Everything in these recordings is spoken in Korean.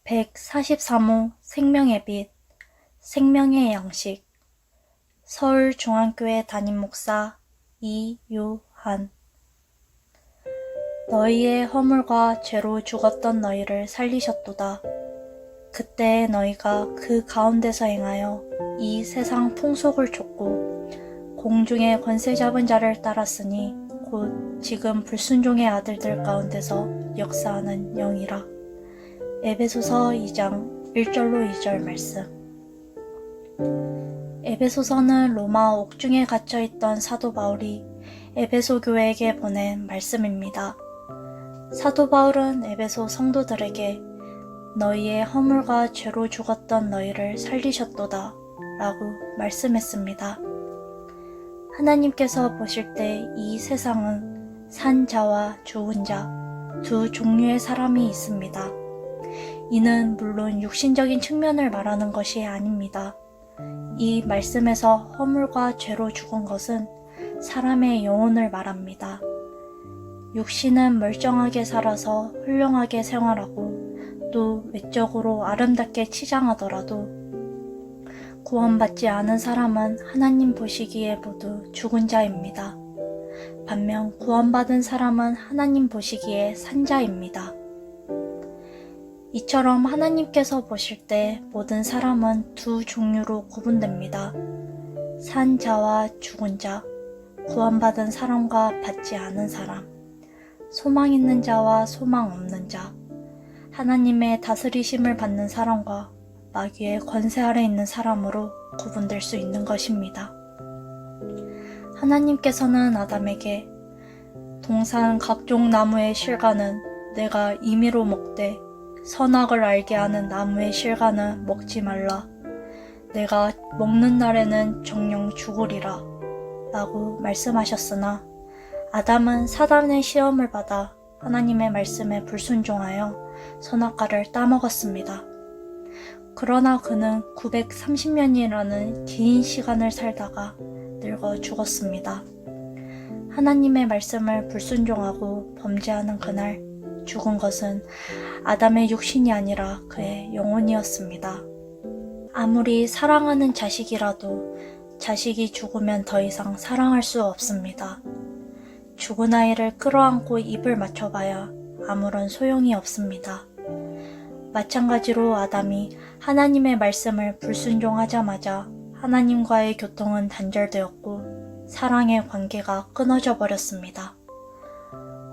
143호 생명의 빛, 생명의 양식. 서울중앙교회 담임목사 이유한. 너희의 허물과 죄로 죽었던 너희를 살리셨도다. 그때 너희가 그 가운데서 행하여 이 세상 풍속을 좇고 공중의 권세 잡은 자를 따랐으니 곧 지금 불순종의 아들들 가운데서 역사하는 영이라. 에베소서 2장 1절로 2절 말씀. 에베소서는 로마 옥중에 갇혀있던 사도 바울이 에베소 교회에게 보낸 말씀입니다. 사도 바울은 에베소 성도들에게 너희의 허물과 죄로 죽었던 너희를 살리셨도다 라고 말씀했습니다. 하나님께서 보실 때 이 세상은 산 자와 죽은 자 두 종류의 사람이 있습니다. 이는 물론 육신적인 측면을 말하는 것이 아닙니다. 이 말씀에서 허물과 죄로 죽은 것은 사람의 영혼을 말합니다. 육신은 멀쩡하게 살아서 훌륭하게 생활하고 또 외적으로 아름답게 치장하더라도 구원받지 않은 사람은 하나님 보시기에 모두 죽은 자입니다. 반면 구원받은 사람은 하나님 보시기에 산 자입니다. 이처럼 하나님께서 보실 때 모든 사람은 두 종류로 구분됩니다. 산 자와 죽은 자, 구원받은 사람과 받지 않은 사람, 소망 있는 자와 소망 없는 자, 하나님의 다스리심을 받는 사람과 마귀의 권세 아래 있는 사람으로 구분될 수 있는 것입니다. 하나님께서는 아담에게 동산 각종 나무의 실과는 내가 임의로 먹되 선악을 알게 하는 나무의 실과는 먹지 말라. 내가 먹는 날에는 정녕 죽으리라 라고 말씀하셨으나 아담은 사단의 시험을 받아 하나님의 말씀에 불순종하여 선악과를 따먹었습니다. 그러나 그는 930년이라는 긴 시간을 살다가 늙어 죽었습니다. 하나님의 말씀을 불순종하고 범죄하는 그날 죽은 것은 아담의 육신이 아니라 그의 영혼이었습니다. 아무리 사랑하는 자식이라도 자식이 죽으면 더 이상 사랑할 수 없습니다. 죽은 아이를 끌어안고 입을 맞춰봐야 아무런 소용이 없습니다. 마찬가지로 아담이 하나님의 말씀을 불순종하자마자 하나님과의 교통은 단절되었고 사랑의 관계가 끊어져 버렸습니다.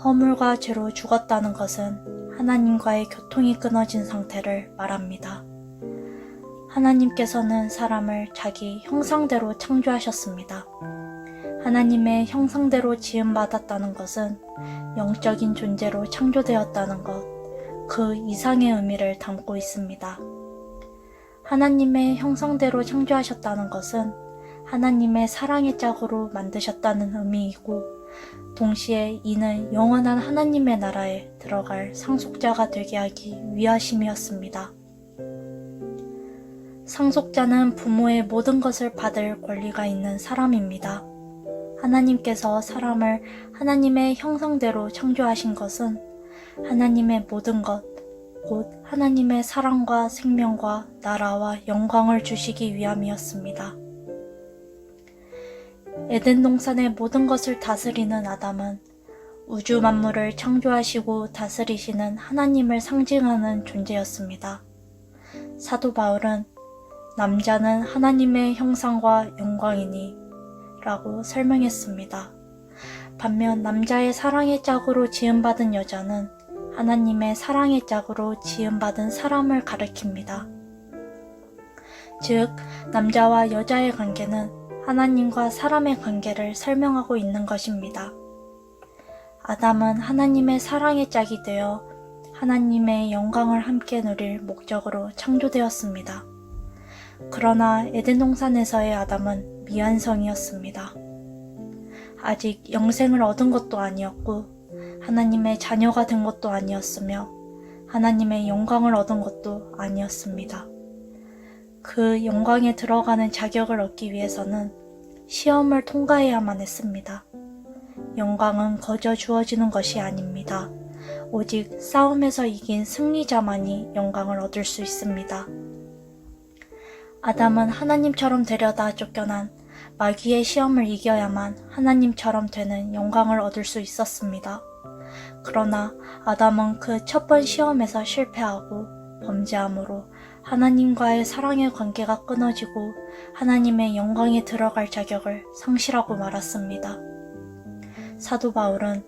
허물과 죄로 죽었다는 것은 하나님과의 교통이 끊어진 상태를 말합니다. 하나님께서는 사람을 자기 형상대로 창조하셨습니다. 하나님의 형상대로 지음받았다는 것은 영적인 존재로 창조되었다는 것, 그 이상의 의미를 담고 있습니다. 하나님의 형상대로 창조하셨다는 것은 하나님의 사랑의 짝으로 만드셨다는 의미이고 동시에 이는 영원한 하나님의 나라에 들어갈 상속자가 되게 하기 위하심이었습니다. 상속자는 부모의 모든 것을 받을 권리가 있는 사람입니다. 하나님께서 사람을 하나님의 형상대로 창조하신 것은 하나님의 모든 것, 곧 하나님의 사랑과 생명과 나라와 영광을 주시기 위함이었습니다. 에덴 동산의 모든 것을 다스리는 아담은 우주 만물을 창조하시고 다스리시는 하나님을 상징하는 존재였습니다. 사도 바울은 남자는 하나님의 형상과 영광이니 라고 설명했습니다. 반면 남자의 사랑의 짝으로 지음받은 여자는 하나님의 사랑의 짝으로 지음받은 사람을 가리킵니다. 즉, 남자와 여자의 관계는 하나님과 사람의 관계를 설명하고 있는 것입니다. 아담은 하나님의 사랑의 짝이 되어 하나님의 영광을 함께 누릴 목적으로 창조되었습니다. 그러나 에덴 동산에서의 아담은 미완성이었습니다. 아직 영생을 얻은 것도 아니었고 하나님의 자녀가 된 것도 아니었으며 하나님의 영광을 얻은 것도 아니었습니다. 그 영광에 들어가는 자격을 얻기 위해서는 시험을 통과해야만 했습니다. 영광은 거저 주어지는 것이 아닙니다. 오직 싸움에서 이긴 승리자만이 영광을 얻을 수 있습니다. 아담은 하나님처럼 되려다 쫓겨난 마귀의 시험을 이겨야만 하나님처럼 되는 영광을 얻을 수 있었습니다. 그러나 아담은 그 첫 번 시험에서 실패하고 범죄함으로 하나님과의 사랑의 관계가 끊어지고 하나님의 영광에 들어갈 자격을 상실하고 말았습니다. 사도 바울은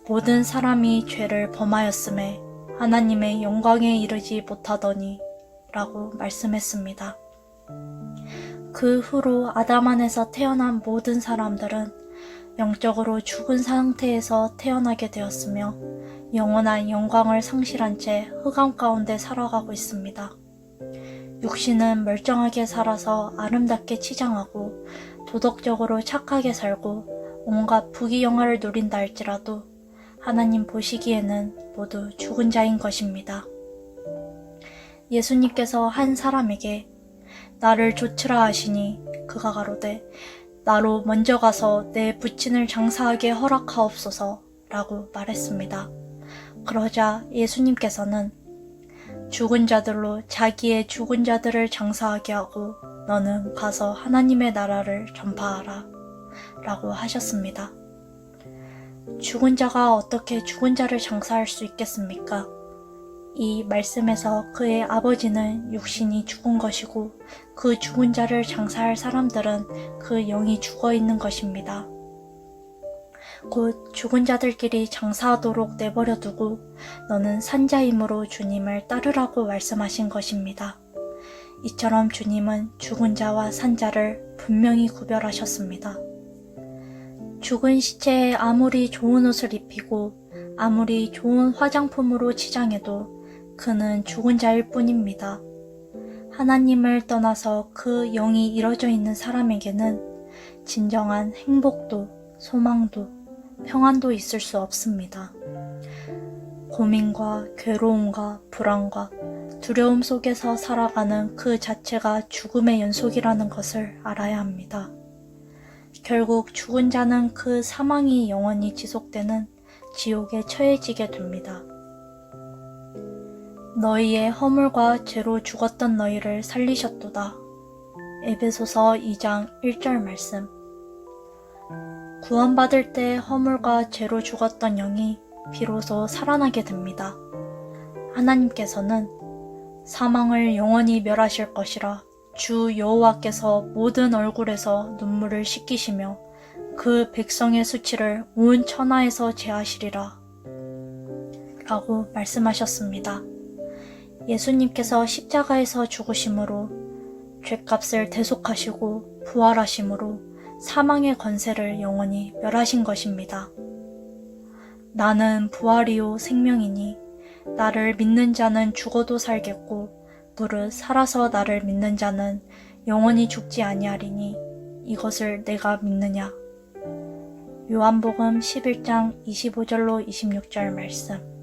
모든 사람이 죄를 범하였음에 하나님의 영광에 이르지 못하더니 라고 말씀했습니다. 그 후로 아담 안에서 태어난 모든 사람들은 영적으로 죽은 상태에서 태어나게 되었으며 영원한 영광을 상실한 채 흑암 가운데 살아가고 있습니다. 육신은 멀쩡하게 살아서 아름답게 치장하고 도덕적으로 착하게 살고 온갖 부귀영화를 누린다 할지라도 하나님 보시기에는 모두 죽은 자인 것입니다. 예수님께서 한 사람에게 나를 좇으라 하시니 그가 가로되 나로 먼저 가서 내 부친을 장사하게 허락하옵소서 라고 말했습니다. 그러자 예수님께서는 죽은 자들로 자기의 죽은 자들을 장사하게 하고 너는 가서 하나님의 나라를 전파하라 라고 하셨습니다. 죽은 자가 어떻게 죽은 자를 장사할 수 있겠습니까? 이 말씀에서 그의 아버지는 육신이 죽은 것이고 그 죽은 자를 장사할 사람들은 그 영이 죽어 있는 것입니다. 곧 죽은 자들끼리 장사하도록 내버려 두고 너는 산자임으로 주님을 따르라고 말씀하신 것입니다. 이처럼 주님은 죽은 자와 산자를 분명히 구별하셨습니다. 죽은 시체에 아무리 좋은 옷을 입히고 아무리 좋은 화장품으로 치장해도 그는 죽은 자일 뿐입니다. 하나님을 떠나서 그 영이 이뤄져 있는 사람에게는 진정한 행복도 소망도 평안도 있을 수 없습니다. 고민과 괴로움과 불안과 두려움 속에서 살아가는 그 자체가 죽음의 연속이라는 것을 알아야 합니다. 결국 죽은 자는 그 사망이 영원히 지속되는 지옥에 처해지게 됩니다. 너희의 허물과 죄로 죽었던 너희를 살리셨도다. 에베소서 2장 1절 말씀. 구원받을 때 허물과 죄로 죽었던 영이 비로소 살아나게 됩니다. 하나님께서는 사망을 영원히 멸하실 것이라 주 여호와께서 모든 얼굴에서 눈물을 씻기시며 그 백성의 수치를 온 천하에서 제하시리라 라고 말씀하셨습니다. 예수님께서 십자가에서 죽으심으로 죄값을 대속하시고 부활하심으로 사망의 권세를 영원히 멸하신 것입니다. 나는 부활이요 생명이니 나를 믿는 자는 죽어도 살겠고 무릇 살아서 나를 믿는 자는 영원히 죽지 아니하리니 이것을 내가 믿느냐. 요한복음 11장 25절로 26절 말씀.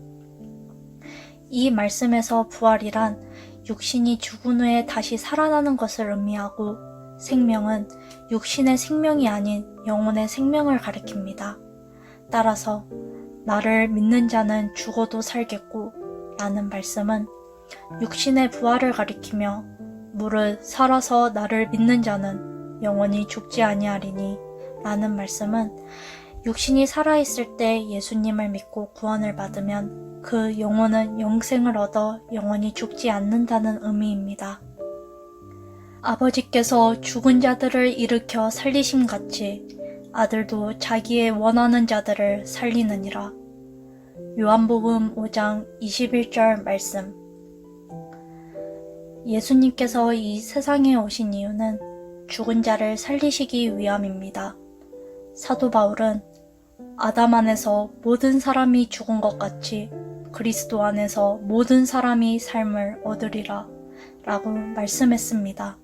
이 말씀에서 부활이란 육신이 죽은 후에 다시 살아나는 것을 의미하고 생명은 육신의 생명이 아닌 영혼의 생명을 가리킵니다. 따라서 나를 믿는 자는 죽어도 살겠고 라는 말씀은 육신의 부활을 가리키며 무릇 살아서 나를 믿는 자는 영원히 죽지 아니하리니 라는 말씀은 육신이 살아있을 때 예수님을 믿고 구원을 받으면 그 영혼은 영생을 얻어 영원히 죽지 않는다는 의미입니다. 아버지께서 죽은 자들을 일으켜 살리심같이 아들도 자기의 원하는 자들을 살리느니라. 요한복음 5장 21절 말씀. 예수님께서 이 세상에 오신 이유는 죽은 자를 살리시기 위함입니다. 사도 바울은 아담 안에서 모든 사람이 죽은 것 같이 그리스도 안에서 모든 사람이 삶을 얻으리라 라고 말씀했습니다.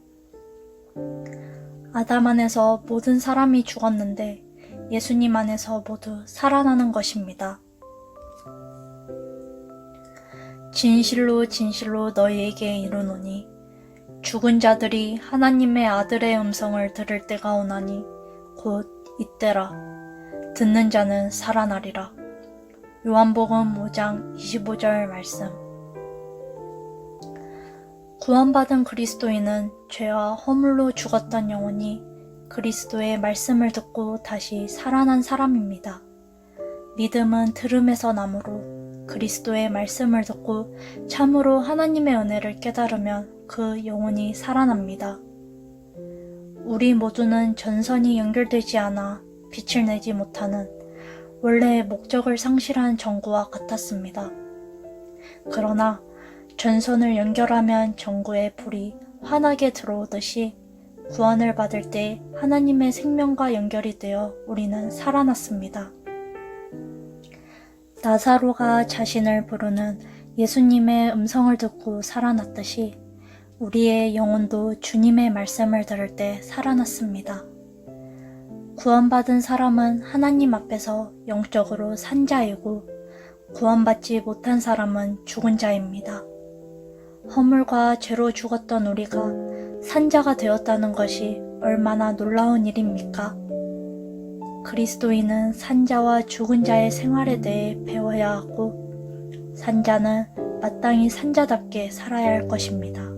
아담 안에서 모든 사람이 죽었는데 예수님 안에서 모두 살아나는 것입니다. 진실로 진실로 너희에게 이르노니 죽은 자들이 하나님의 아들의 음성을 들을 때가 오나니 곧 이때라. 듣는 자는 살아나리라. 요한복음 5장 25절 말씀. 구원받은 그리스도인은 죄와 허물로 죽었던 영혼이 그리스도의 말씀을 듣고 다시 살아난 사람입니다. 믿음은 들음에서 나므로 그리스도의 말씀을 듣고 참으로 하나님의 은혜를 깨달으면 그 영혼이 살아납니다. 우리 모두는 전선이 연결되지 않아 빛을 내지 못하는 원래의 목적을 상실한 전구와 같았습니다. 그러나 전선을 연결하면 전구의 불이 환하게 들어오듯이 구원을 받을 때 하나님의 생명과 연결이 되어 우리는 살아났습니다. 나사로가 자신을 부르는 예수님의 음성을 듣고 살아났듯이 우리의 영혼도 주님의 말씀을 들을 때 살아났습니다. 구원받은 사람은 하나님 앞에서 영적으로 산 자이고 구원받지 못한 사람은 죽은 자입니다. 허물과 죄로 죽었던 우리가 산 자가 되었다는 것이 얼마나 놀라운 일입니까? 그리스도인은 산 자와 죽은 자의 생활에 대해 배워야 하고 산 자는 마땅히 산 자답게 살아야 할 것입니다.